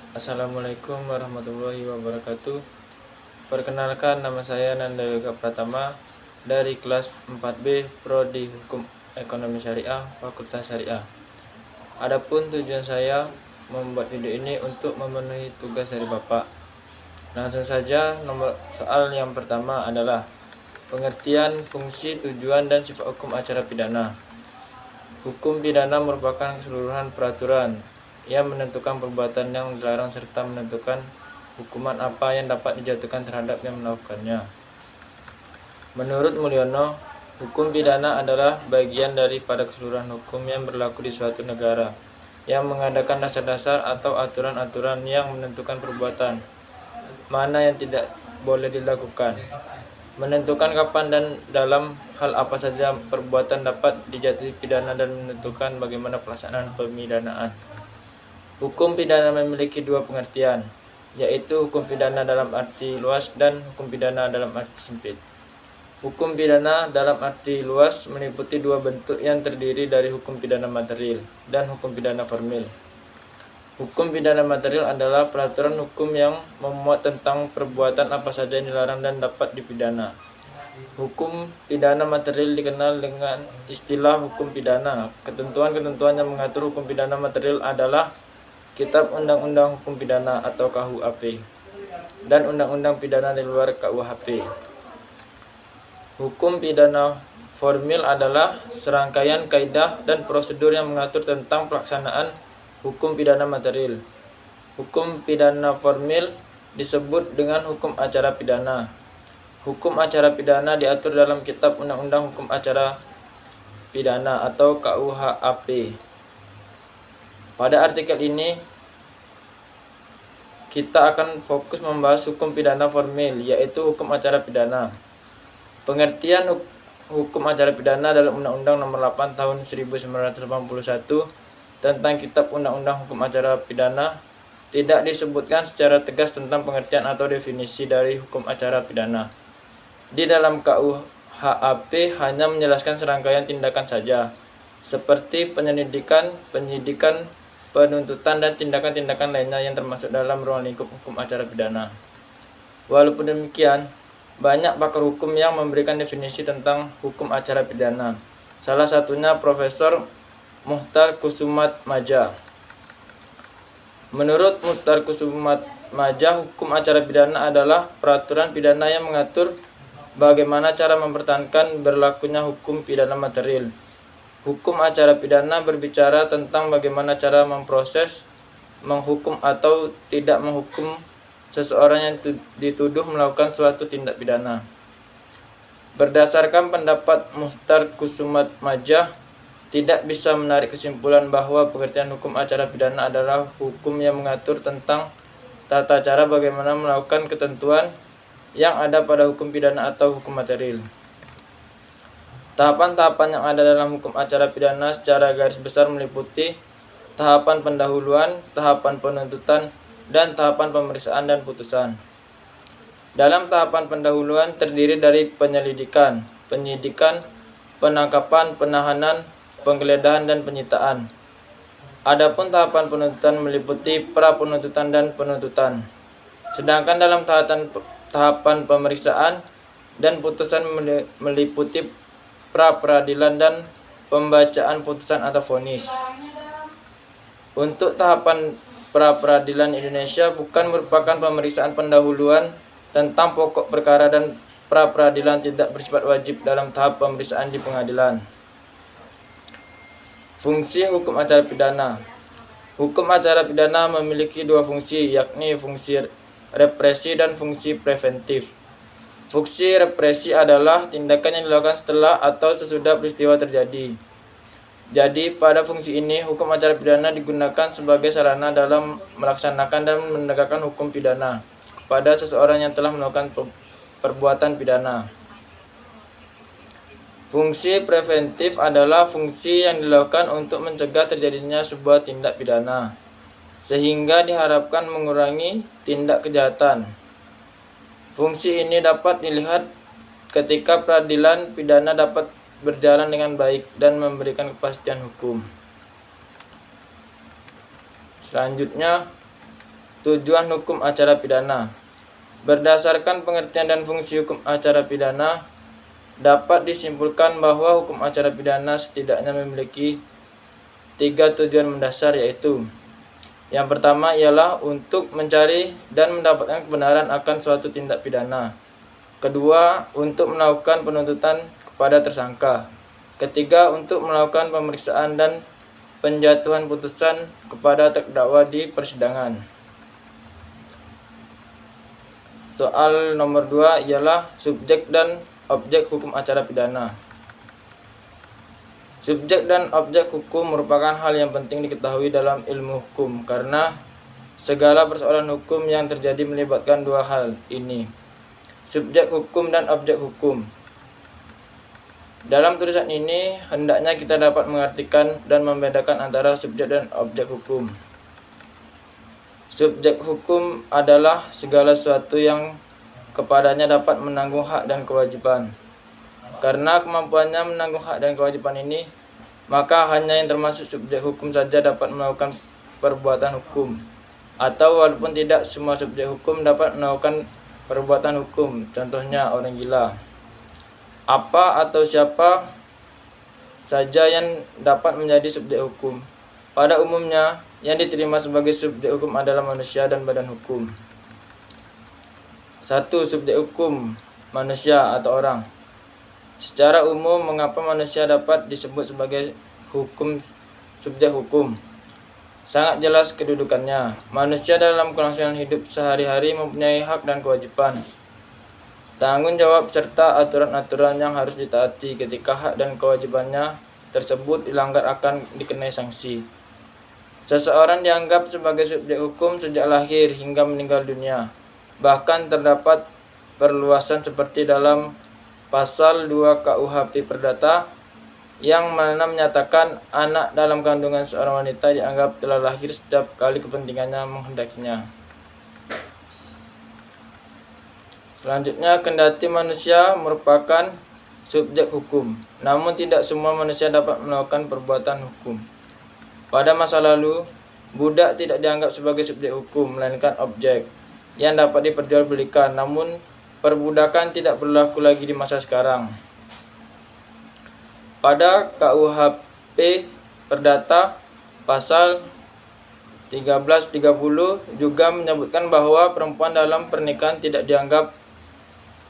Assalamualaikum warahmatullahi wabarakatuh. Perkenalkan, nama saya Nanda Yoga Pratama dari kelas 4B Prodi Hukum Ekonomi Syariah Fakultas Syariah. Adapun tujuan saya membuat video ini untuk memenuhi tugas dari Bapak. Langsung saja, nomor soal yang pertama adalah pengertian, fungsi, tujuan, dan sifat hukum acara pidana. Hukum pidana merupakan keseluruhan peraturan yang menentukan perbuatan yang dilarang serta menentukan hukuman apa yang dapat dijatuhkan terhadap yang melakukannya. Menurut Mulyono, hukum pidana adalah bagian daripada keseluruhan hukum yang berlaku di suatu negara, yang mengadakan dasar-dasar atau aturan-aturan yang menentukan perbuatan mana yang tidak boleh dilakukan, menentukan kapan dan dalam hal apa saja perbuatan dapat dijatuhi pidana, dan menentukan bagaimana pelaksanaan pemidanaan. Hukum pidana memiliki dua pengertian, yaitu hukum pidana dalam arti luas dan hukum pidana dalam arti sempit. Hukum pidana dalam arti luas meliputi dua bentuk yang terdiri dari hukum pidana material dan hukum pidana formil. Hukum pidana material adalah peraturan hukum yang memuat tentang perbuatan apa saja yang dilarang dan dapat dipidana. Hukum pidana material dikenal dengan istilah hukum pidana. Ketentuan-ketentuan yang mengatur hukum pidana material adalah Kitab Undang-Undang Hukum Pidana atau KUHP dan Undang-Undang Pidana di luar KUHP. Hukum pidana formil adalah serangkaian kaidah dan prosedur yang mengatur tentang pelaksanaan hukum pidana material. Hukum pidana formil disebut dengan hukum acara pidana. Hukum acara pidana diatur dalam Kitab Undang-Undang Hukum Acara Pidana atau KUHP. Pada artikel ini kita akan fokus membahas hukum pidana formil, yaitu hukum acara pidana. Pengertian hukum acara pidana dalam Undang-Undang Nomor 8 Tahun 1981 tentang Kitab Undang-Undang Hukum Acara Pidana tidak disebutkan secara tegas tentang pengertian atau definisi dari hukum acara pidana. Di dalam KUHP hanya menjelaskan serangkaian tindakan saja, seperti penyelidikan, penyidikan, penuntutan, dan tindakan-tindakan lainnya yang termasuk dalam ruang lingkup hukum acara pidana. Walaupun demikian, banyak pakar hukum yang memberikan definisi tentang hukum acara pidana. Salah satunya Profesor Muhtar Kusumatmadja. Menurut Muhtar Kusumatmadja, hukum acara pidana adalah peraturan pidana yang mengatur bagaimana cara mempertahankan berlakunya hukum pidana material. Hukum acara pidana berbicara tentang bagaimana cara memproses, menghukum atau tidak menghukum seseorang yang dituduh melakukan suatu tindak pidana. Berdasarkan pendapat Muhtar Kusumatmadja, tidak bisa menarik kesimpulan bahwa pengertian hukum acara pidana adalah hukum yang mengatur tentang tata cara bagaimana melakukan ketentuan yang ada pada hukum pidana atau hukum material. Tahapan-tahapan yang ada dalam hukum acara pidana secara garis besar meliputi tahapan pendahuluan, tahapan penuntutan, dan tahapan pemeriksaan dan putusan. Dalam tahapan pendahuluan terdiri dari penyelidikan, penyidikan, penangkapan, penahanan, penggeledahan, dan penyitaan. Adapun tahapan penuntutan meliputi pra-penuntutan dan penuntutan. Sedangkan dalam tahapan pemeriksaan dan putusan meliputi pra-peradilan dan pembacaan putusan atau vonis. Untuk tahapan pra-peradilan Indonesia bukan merupakan pemeriksaan pendahuluan tentang pokok perkara, dan pra-peradilan tidak bersifat wajib dalam tahap pemeriksaan di pengadilan. Fungsi hukum acara pidana. Hukum acara pidana memiliki dua fungsi, yakni fungsi represi dan fungsi preventif. Fungsi represi adalah tindakan yang dilakukan setelah atau sesudah peristiwa terjadi. Jadi, pada fungsi ini, hukum acara pidana digunakan sebagai sarana dalam melaksanakan dan menegakkan hukum pidana kepada seseorang yang telah melakukan perbuatan pidana. Fungsi preventif adalah fungsi yang dilakukan untuk mencegah terjadinya sebuah tindak pidana, sehingga diharapkan mengurangi tindak kejahatan. Fungsi ini dapat dilihat ketika peradilan pidana dapat berjalan dengan baik dan memberikan kepastian hukum. Selanjutnya, Tujuan hukum acara pidana. Berdasarkan pengertian dan fungsi hukum acara pidana, dapat disimpulkan bahwa hukum acara pidana setidaknya memiliki 3 tujuan mendasar, yaitu yang pertama ialah untuk mencari dan mendapatkan kebenaran akan suatu tindak pidana. Kedua, untuk melakukan penuntutan kepada tersangka. Ketiga, untuk melakukan pemeriksaan dan penjatuhan putusan kepada terdakwa di persidangan. Soal nomor 2 ialah subjek dan objek hukum acara pidana. Subjek dan objek hukum merupakan hal yang penting diketahui dalam ilmu hukum karena segala persoalan hukum yang terjadi melibatkan dua hal ini, subjek hukum dan objek hukum. Dalam tulisan ini, hendaknya kita dapat mengartikan dan membedakan antara subjek dan objek hukum. Subjek hukum adalah segala sesuatu yang kepadanya dapat menanggung hak dan kewajiban. Karena kemampuannya menanggung hak dan kewajiban ini, maka hanya yang termasuk subjek hukum saja dapat melakukan perbuatan hukum. Atau walaupun tidak semua subjek hukum dapat melakukan perbuatan hukum, contohnya orang gila. Apa atau siapa saja yang dapat menjadi subjek hukum? Pada umumnya, yang diterima sebagai subjek hukum adalah manusia dan badan hukum. 1. Subjek hukum, manusia atau orang. Secara umum, mengapa manusia dapat disebut sebagai subjek hukum? Sangat jelas kedudukannya. Manusia dalam kelangsungan hidup sehari-hari mempunyai hak dan kewajiban, tanggung jawab serta aturan-aturan yang harus ditaati. Ketika hak dan kewajibannya tersebut dilanggar akan dikenai sanksi. Seseorang dianggap sebagai subjek hukum sejak lahir hingga meninggal dunia. Bahkan terdapat perluasan seperti dalam Pasal 2 KUHP Perdata yang mana menyatakan anak dalam kandungan seorang wanita dianggap telah lahir setiap kali kepentingannya menghendakinya. Selanjutnya, kendati manusia merupakan subjek hukum, namun tidak semua manusia dapat melakukan perbuatan hukum. Pada masa lalu, budak tidak dianggap sebagai subjek hukum, melainkan objek yang dapat diperjualbelikan. Namun, perbudakan tidak berlaku lagi di masa sekarang. Pada KUHP Perdata Pasal 1330 juga menyebutkan bahwa perempuan dalam pernikahan tidak dianggap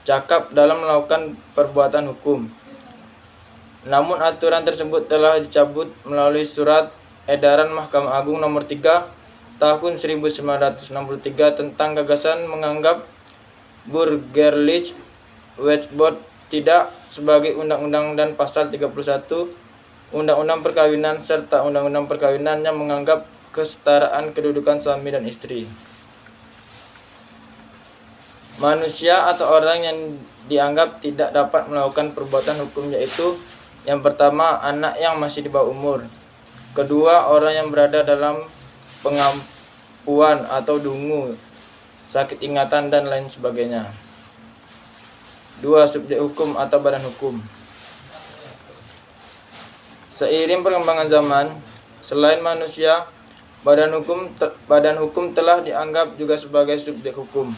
cakap dalam melakukan perbuatan hukum. Namun aturan tersebut telah dicabut melalui surat edaran Mahkamah Agung nomor 3 tahun 1963 tentang gagasan menganggap Burgerlich Wetbold tidak sebagai undang-undang dan pasal 31 Undang-Undang Perkawinan serta Undang-Undang Perkawinan yang menganggap kesetaraan kedudukan suami dan istri. Manusia atau orang yang dianggap tidak dapat melakukan perbuatan hukum yaitu yang pertama, anak yang masih di bawah umur. Kedua, orang yang berada dalam pengampuan atau dungu, sakit ingatan dan lain sebagainya. 2. Subjek hukum atau badan hukum. Seiring perkembangan zaman, selain manusia, badan hukum telah dianggap juga sebagai subjek hukum.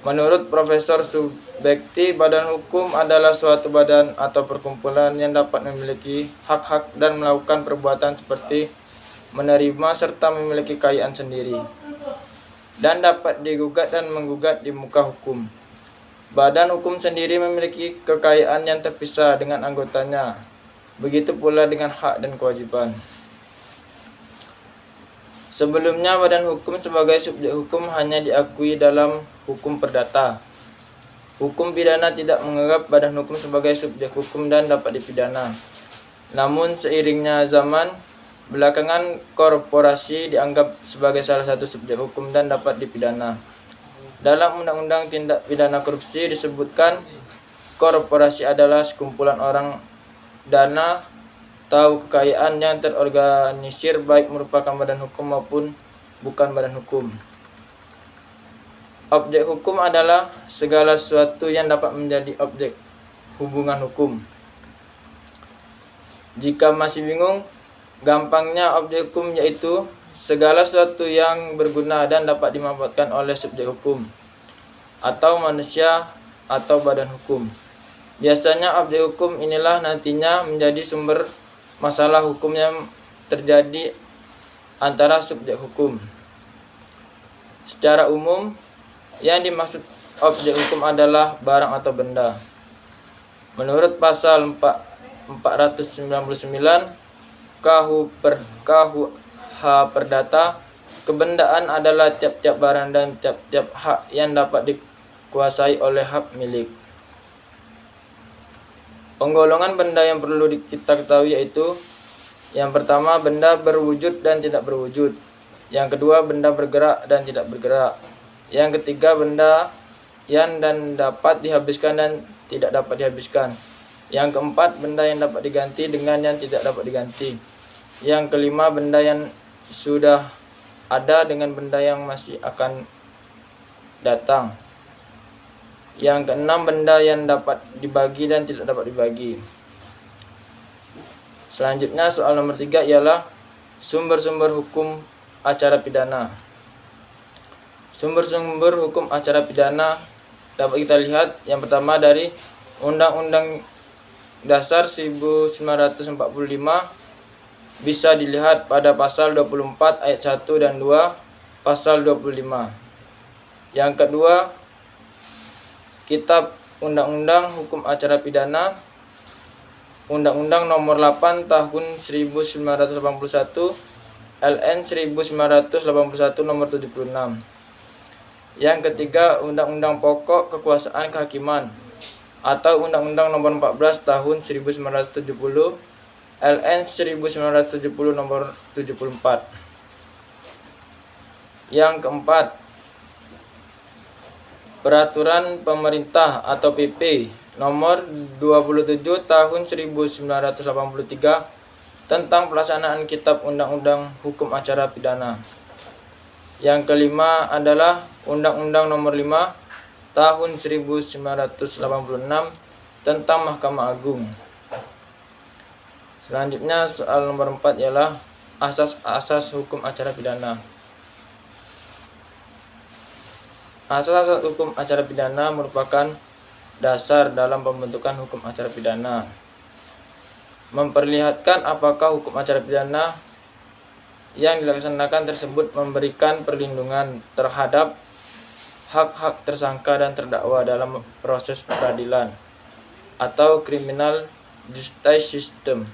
Menurut Profesor Subekti, badan hukum adalah suatu badan atau perkumpulan yang dapat memiliki hak-hak dan melakukan perbuatan seperti menerima serta memiliki kekayaan sendiri, dan dapat digugat dan menggugat di muka hukum. Badan hukum sendiri memiliki kekayaan yang terpisah dengan anggotanya, begitu pula dengan hak dan kewajiban. Sebelumnya, badan hukum sebagai subjek hukum hanya diakui dalam hukum perdata. Hukum pidana tidak menganggap badan hukum sebagai subjek hukum dan dapat dipidana. Namun, seiringnya zaman, belakangan korporasi dianggap sebagai salah satu subjek hukum dan dapat dipidana. Dalam Undang-Undang Tindak Pidana Korupsi disebutkan, korporasi adalah sekumpulan orang, dana, atau kekayaan yang terorganisir baik merupakan badan hukum maupun bukan badan hukum. Objek hukum adalah segala sesuatu yang dapat menjadi objek hubungan hukum. Jika masih bingung, gampangnya objek hukum yaitu segala sesuatu yang berguna dan dapat dimanfaatkan oleh subjek hukum atau manusia atau badan hukum. Biasanya objek hukum inilah nantinya menjadi sumber masalah hukum yang terjadi antara subjek hukum. Secara umum, yang dimaksud objek hukum adalah barang atau benda. Menurut pasal 499 KUH Perdata, kebendaan adalah tiap-tiap barang dan tiap-tiap hak yang dapat dikuasai oleh hak milik. Penggolongan benda yang perlu kita ketahui yaitu: yang pertama, benda berwujud dan tidak berwujud. Yang kedua, benda bergerak dan tidak bergerak. Yang ketiga, benda yang dan dapat dihabiskan dan tidak dapat dihabiskan. Yang keempat, benda yang dapat diganti dengan yang tidak dapat diganti. Yang kelima, benda yang sudah ada dengan benda yang masih akan datang. Yang keenam, benda yang dapat dibagi dan tidak dapat dibagi. Selanjutnya, soal nomor 3 ialah sumber-sumber hukum acara pidana. Sumber-sumber hukum acara pidana dapat kita lihat yang pertama dari Undang-Undang Dasar 1945, bisa dilihat pada pasal 24 ayat 1 dan 2, pasal 25. Yang kedua, Kitab Undang-Undang Hukum Acara Pidana, Undang-Undang Nomor 8 Tahun 1981, LN 1981 Nomor 76. Yang ketiga, Undang-Undang Pokok Kekuasaan Kehakiman atau Undang-Undang Nomor 14 Tahun 1970, LN 1970 Nomor 74. Yang keempat, Peraturan Pemerintah atau PP Nomor 27 Tahun 1983 tentang pelaksanaan Kitab Undang-Undang Hukum Acara Pidana. Yang kelima adalah Undang-Undang Nomor 5 Tahun 1986 tentang Mahkamah Agung. Selanjutnya soal nomor 4 ialah asas-asas hukum acara pidana. Asas-asas hukum acara pidana merupakan dasar dalam pembentukan hukum acara pidana. Memperlihatkan apakah hukum acara pidana yang dilaksanakan tersebut memberikan perlindungan terhadap hak-hak tersangka dan terdakwa dalam proses peradilan atau criminal justice system.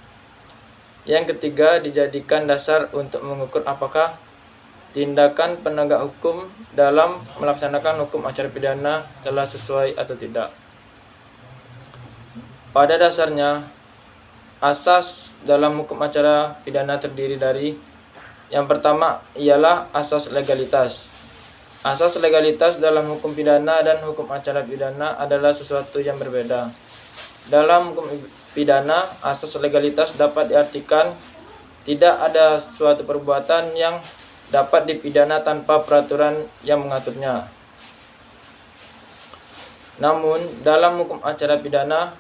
Yang ketiga, dijadikan dasar untuk mengukur apakah tindakan penegak hukum dalam melaksanakan hukum acara pidana telah sesuai atau tidak. Pada dasarnya, asas dalam hukum acara pidana terdiri dari: yang pertama ialah asas legalitas. Asas legalitas dalam hukum pidana dan hukum acara pidana adalah sesuatu yang berbeda. Dalam hukum pidana, asas legalitas dapat diartikan tidak ada suatu perbuatan yang dapat dipidana tanpa peraturan yang mengaturnya. Namun, dalam hukum acara pidana,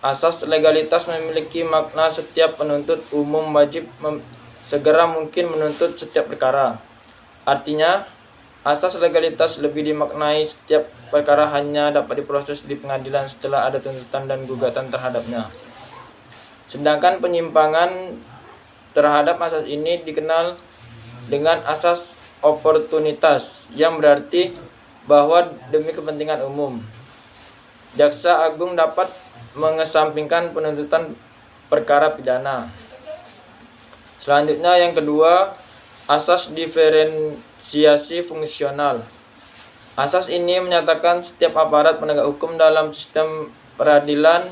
asas legalitas memiliki makna setiap penuntut umum wajib segera mungkin menuntut setiap perkara. Artinya, asas legalitas lebih dimaknai setiap perkara hanya dapat diproses di pengadilan setelah ada tuntutan dan gugatan terhadapnya. Sedangkan penyimpangan terhadap asas ini dikenal dengan asas oportunitas, yang berarti bahwa demi kepentingan umum, Jaksa Agung dapat mengesampingkan penuntutan perkara pidana. Selanjutnya yang kedua, asas diferensiasi fungsional. Asas ini menyatakan setiap aparat penegak hukum dalam sistem peradilan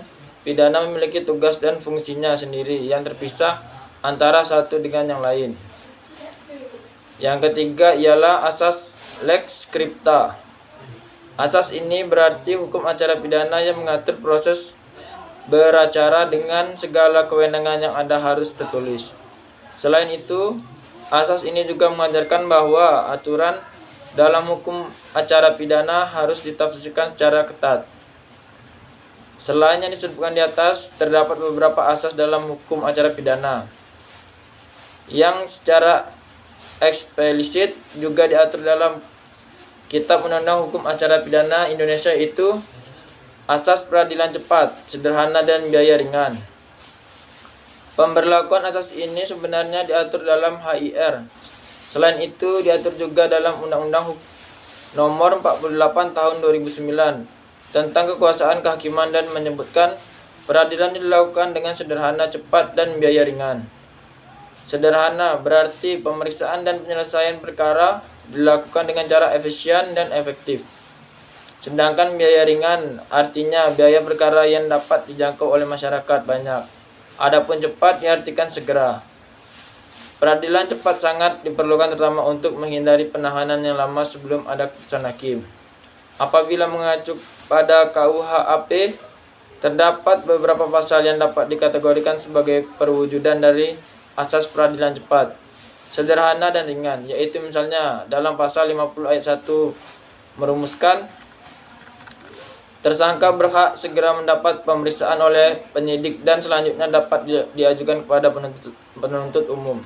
pidana memiliki tugas dan fungsinya sendiri yang terpisah antara satu dengan yang lain. Yang ketiga ialah asas lex scripta. Asas ini berarti hukum acara pidana yang mengatur proses beracara dengan segala kewenangan yang ada harus tertulis. Selain itu, asas ini juga mengajarkan bahwa aturan dalam hukum acara pidana harus ditafsirkan secara ketat. Selain yang disebutkan di atas, terdapat beberapa asas dalam hukum acara pidana yang secara eksplisit juga diatur dalam Kitab Undang-Undang Hukum Acara Pidana Indonesia, itu asas peradilan cepat, sederhana, dan biaya ringan. Pemberlakuan asas ini sebenarnya diatur dalam HIR. Selain itu, diatur juga dalam Undang-Undang Nomor 48 Tahun 2009 tentang kekuasaan kehakiman dan menyebutkan peradilan dilakukan dengan sederhana, cepat, dan biaya ringan. Sederhana berarti pemeriksaan dan penyelesaian perkara dilakukan dengan cara efisien dan efektif. Sedangkan biaya ringan artinya biaya perkara yang dapat dijangkau oleh masyarakat banyak. Adapun cepat diartikan segera. Peradilan cepat sangat diperlukan terutama untuk menghindari penahanan yang lama sebelum ada keputusan hakim. Apabila mengacu pada KUHP, terdapat beberapa pasal yang dapat dikategorikan sebagai perwujudan dari asas peradilan cepat, sederhana, dan ringan, yaitu misalnya dalam pasal 50 ayat 1 merumuskan tersangka berhak segera mendapat pemeriksaan oleh penyidik dan selanjutnya dapat diajukan kepada penuntut umum.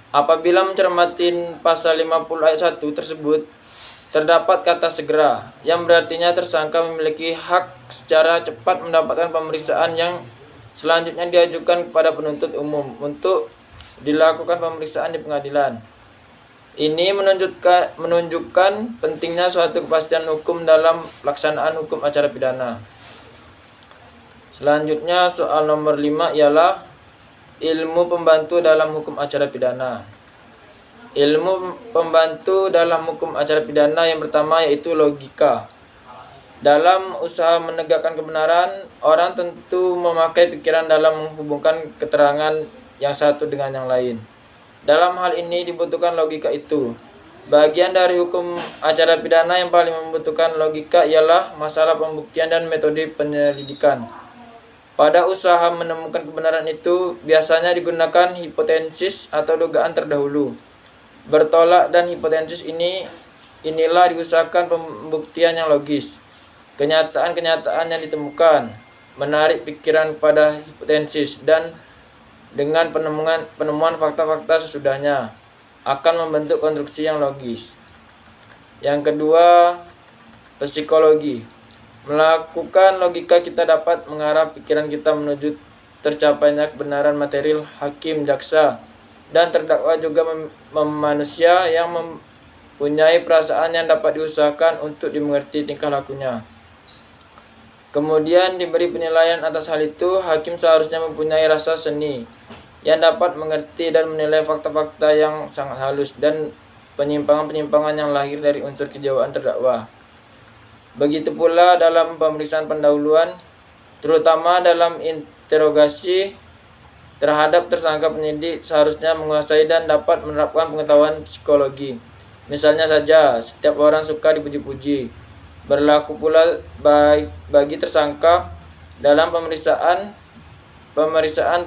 Apabila mencermati pasal 50 ayat 1 tersebut, terdapat kata segera, yang berartinya tersangka memiliki hak secara cepat mendapatkan pemeriksaan yang selanjutnya diajukan kepada penuntut umum untuk dilakukan pemeriksaan di pengadilan. Ini menunjukkan pentingnya suatu kepastian hukum dalam pelaksanaan hukum acara pidana. Selanjutnya, soal nomor 5 ialah ilmu pembantu dalam hukum acara pidana. Ilmu pembantu dalam hukum acara pidana yang pertama yaitu logika. Dalam usaha menegakkan kebenaran, orang tentu memakai pikiran dalam menghubungkan keterangan yang satu dengan yang lain. Dalam hal ini dibutuhkan logika itu. Bagian dari hukum acara pidana yang paling membutuhkan logika ialah masalah pembuktian dan metode penyelidikan. Pada usaha menemukan kebenaran itu biasanya digunakan hipotesis atau dugaan terdahulu, bertolak, dan hipotesis inilah diusahakan pembuktian yang logis. Kenyataan-kenyataan yang ditemukan menarik pikiran pada hipotesis dan dengan penemuan fakta-fakta sesudahnya akan membentuk konstruksi yang logis. Yang kedua, psikologi. Melakukan logika kita dapat mengarah pikiran kita menuju tercapainya kebenaran material hakim, jaksa, dan terdakwa juga manusia yang mempunyai perasaan yang dapat diusahakan untuk dimengerti tingkah lakunya. Kemudian diberi penilaian atas hal itu, hakim seharusnya mempunyai rasa seni yang dapat mengerti dan menilai fakta-fakta yang sangat halus dan penyimpangan-penyimpangan yang lahir dari unsur kejiwaan terdakwa. Begitu pula dalam pemeriksaan pendahuluan, terutama dalam interogasi terhadap tersangka, penyidik seharusnya menguasai dan dapat menerapkan pengetahuan psikologi. Misalnya saja, setiap orang suka dipuji-puji. Berlaku pula bagi tersangka dalam pemeriksaan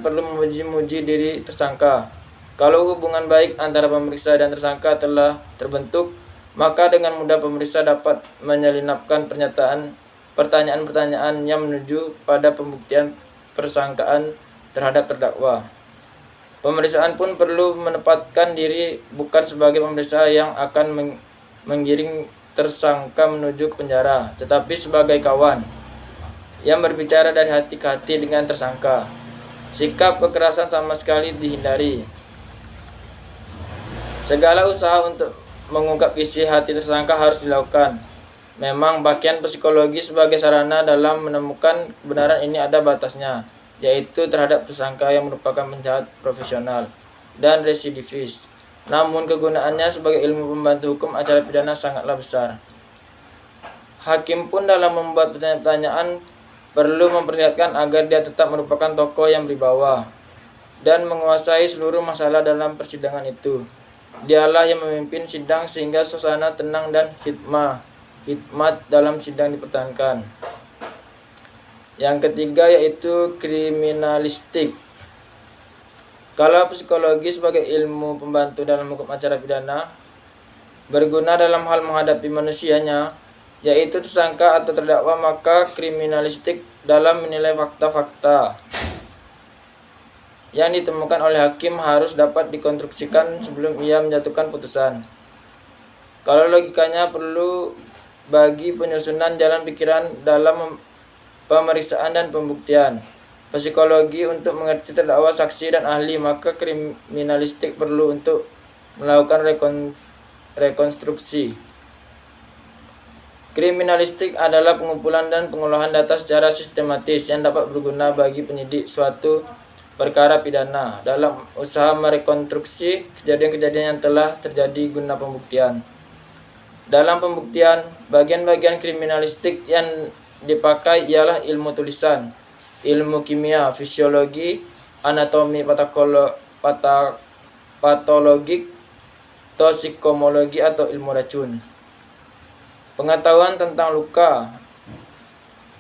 perlu memuji-muji diri tersangka. Kalau hubungan baik antara pemeriksa dan tersangka telah terbentuk, maka dengan mudah pemeriksa dapat menyelinapkan pertanyaan-pertanyaan yang menuju pada pembuktian persangkaan terhadap terdakwa. Pemeriksaan pun perlu menempatkan diri bukan sebagai pemeriksa yang akan menggiring tersangka menuju ke penjara, tetapi sebagai kawan yang berbicara dari hati ke hati dengan tersangka. Sikap kekerasan sama sekali dihindari. Segala usaha untuk mengungkap isi hati tersangka harus dilakukan. Memang bagian psikologi sebagai sarana dalam menemukan kebenaran ini ada batasnya, yaitu terhadap tersangka yang merupakan penjahat profesional dan residivis. Namun kegunaannya sebagai ilmu pembantu hukum acara pidana sangatlah besar. Hakim pun dalam membuat pertanyaan perlu memperlihatkan agar dia tetap merupakan tokoh yang berwibawa dan menguasai seluruh masalah dalam persidangan itu. Dialah yang memimpin sidang sehingga suasana tenang dan hikmat dalam sidang dipertahankan. Yang ketiga yaitu kriminalistik. Kalau psikologi sebagai ilmu pembantu dalam hukum acara pidana berguna dalam hal menghadapi manusianya, yaitu tersangka atau terdakwa, maka kriminalistik dalam menilai fakta-fakta yang ditemukan oleh hakim harus dapat dikonstruksikan sebelum ia menjatuhkan putusan. Kalau logikanya perlu bagi penyusunan jalan pikiran dalam pemeriksaan dan pembuktian, psikologi untuk mengerti terdakwa, saksi, dan ahli, maka kriminalistik perlu untuk melakukan rekonstruksi. Kriminalistik adalah pengumpulan dan pengolahan data secara sistematis yang dapat berguna bagi penyidik suatu perkara pidana dalam usaha merekonstruksi kejadian-kejadian yang telah terjadi guna pembuktian. Dalam pembuktian, bagian-bagian kriminalistik yang dipakai ialah ilmu tulisan, ilmu kimia, fisiologi, anatomi patologik, toksikomologi atau ilmu racun. Pengetahuan tentang luka,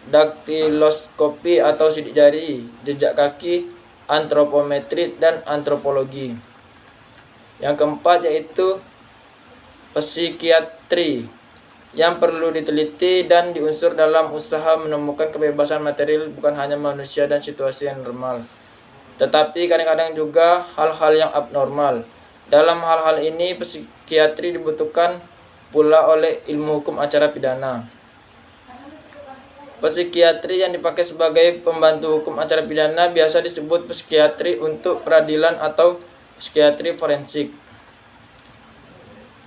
daktiloskopi atau sidik jari, jejak kaki, antropometri, dan antropologi. Yang keempat yaitu psikiatri, yang perlu diteliti dan diunsur dalam usaha menemukan kebebasan material bukan hanya manusia dan situasi yang normal, tetapi kadang-kadang juga hal-hal yang abnormal. Dalam hal-hal ini, psikiatri dibutuhkan pula oleh ilmu hukum acara pidana. Psikiatri yang dipakai sebagai pembantu hukum acara pidana biasa disebut psikiatri untuk peradilan atau psikiatri forensik.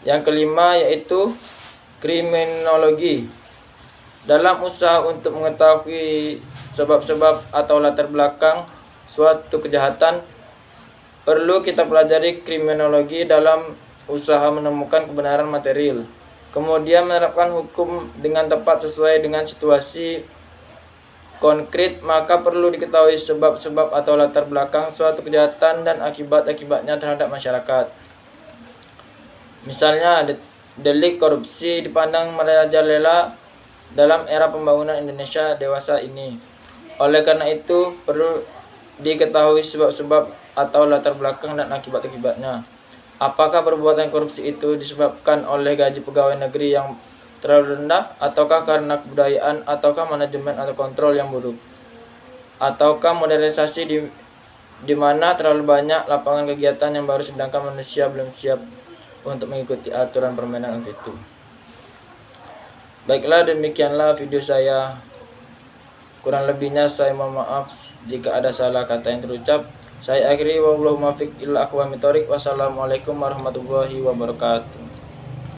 Yang kelima yaitu kriminologi. Dalam usaha untuk mengetahui sebab-sebab atau latar belakang suatu kejahatan, perlu kita pelajari kriminologi dalam usaha menemukan kebenaran material, kemudian menerapkan hukum dengan tepat sesuai dengan situasi konkret. Maka perlu diketahui sebab-sebab atau latar belakang suatu kejahatan dan akibat-akibatnya terhadap masyarakat. Misalnya, delik korupsi dipandang merajalela dalam era pembangunan Indonesia dewasa ini. Oleh karena itu, perlu diketahui sebab-sebab atau latar belakang dan akibat-akibatnya. Apakah perbuatan korupsi itu disebabkan oleh gaji pegawai negeri yang terlalu rendah, ataukah karena kebudayaan, ataukah manajemen atau kontrol yang buruk, ataukah modernisasi di mana terlalu banyak lapangan kegiatan yang baru sedangkan manusia belum siap untuk mengikuti aturan permainan untuk itu. Baiklah, demikianlah video saya. Kurang lebihnya saya mohon maaf jika ada salah kata yang terucap. Saya akhiri, wallahu muwaffiq ila aqwamit thoriq. Wassalamualaikum warahmatullahi wabarakatuh.